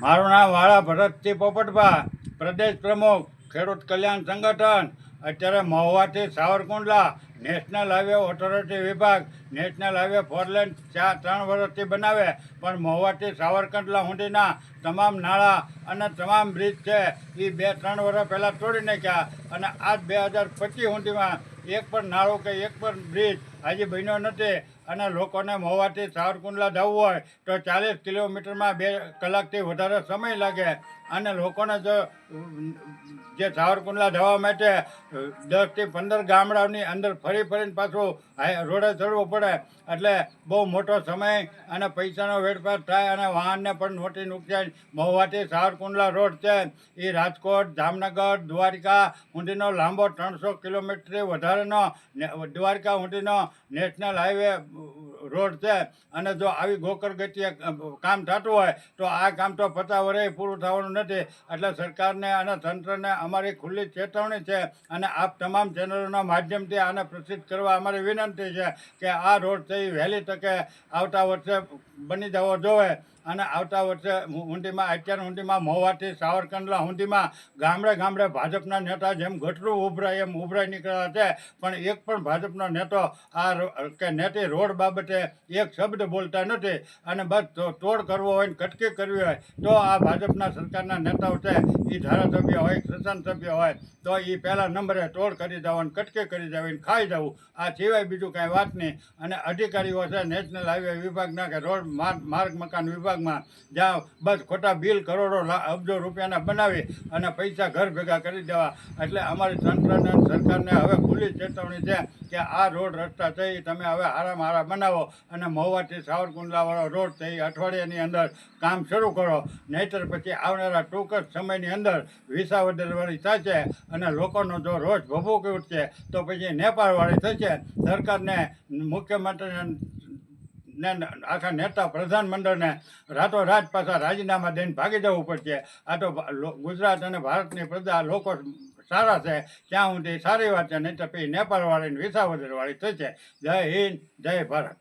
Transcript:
મારું નામ વાળા ભરતસિંહ પોપટભા, પ્રદેશ પ્રમુખ ખેડૂત કલ્યાણ સંગઠન. અત્યારે મહુવાથી સાવરકુંડલા નેશનલ હાઈવે ઓથોરિટી વિભાગ નેશનલ હાઈવે 4 લેન 3 વર્ષથી બનાવે, પણ મહુવાથી સાવરકુંડલા સુધીના તમામ નાળા અને તમામ બ્રિજ છે એ 2-3 વર્ષ પહેલાં તોડી નાખ્યા, અને આજ 2025 સુધીમાં એક પણ નાળું કે એક પણ બ્રિજ હજી બન્યો નથી. અને લોકોને મહુવાથી સાવરકુંડલા જવું હોય તો 40 કિલોમીટરમાં 2 કલાકથી વધારે સમય લાગે, અને લોકોને જો જે સાવરકુંડલા જવા માટે 10થી 15 ગામડાઓની અંદર ફરીને પાછું રોડે ચડવું પડે, એટલે બહુ મોટો સમય અને પૈસાનો વેડફાટ થાય, અને વાહનને પણ મોટી નુકસાન. મહુવાથી સાવરકુંડલા રોડ છે એ રાજકોટ, જામનગર, દ્વારકા સુધીનો લાંબો 300 કિલોમીટરથી વધારેનો દ્વારકા સુધીનો નેશનલ હાઈવે રોડ છે. અને જો આવી ગોકળ ગતિએ કામ થતું હોય તો આ કામ તો 50 વર્ષે પૂરું થવાનું નથી. એટલે સરકારને અને તંત્રને અમારી ખુલ્લી ચેતવણી છે, અને આપ તમામ ચેનલોના માધ્યમથી આને પ્રસિદ્ધ કરવા અમારી વિનંતી છે કે આ રોડ છે એ વહેલી તકે આવતા વર્ષે બની જવો જોઈએ. અને આવતા વર્ષે ઊંડીમાં અત્યાર ઊંડીમાં મહુવાથી સાવરકુંડલા ઊંડીમાં ગામડે ભાજપના નેતા જેમ ગટરું ઉભરાય એમ ઉભરાઈ નીકળ્યા છે, પણ એક પણ ભાજપનો નેતો આ કે નેતી રોડ બાબતે એક શબ્દ બોલતા નથી. અને બસ તોડ કરવો હોય ને કટકી કરવી હોય તો આ ભાજપના સરકારના નેતાઓ છે એ ધારાસભ્ય હોય, સંસદ હોય તો એ પહેલા નંબરે તોડ કરી જવાનું, કટકી કરી જવાની, ખાઈ જવું, આ સિવાય બીજું કાંઈ વાત નહીં. અને અધિકારીઓ છે નેશનલ હાઈવે વિભાગના કે રોડ માર્ગ મકાન વિભાગમાં, જ્યાં બસ ખોટા બિલ કરોડો અબજો રૂપિયાના બનાવી અને પૈસા ઘર ભેગા કરી દેવા. એટલે અમારી તંત્રને સરકારને હવે ખુલ્લી ચેતવણી છે કે આ રોડ રસ્તા છે એ તમે હવે હારામાં હારા બનાવો, અને મહુવાથી સાવરકુંડલાવાળો રોડ છે એ અઠવાડિયાની અંદર કામ શરૂ કરો, નહીંતર પછી આવનારા ટૂંક જ સમયની અંદર વિસાવદરવાળી થશે, અને લોકોનો જો રોષ ભભૂકી ઉઠશે તો પછી નેપાળવાળી થશે. સરકારને, મુખ્યમંત્રીને ને આખા નેતા પ્રધાનમંત્રીને રાતોરાત પાછા રાજીનામા દઈને ભાગી જવું પડશે. આ તો ગુજરાત અને ભારતની પ્રજા લોકો સારા છે ત્યાં સુધી સારી વાત છે, નહીં તો પછી નેપાળવાળી વિસાવદરવાળી થશે. જય હિન્દ, જય ભારત.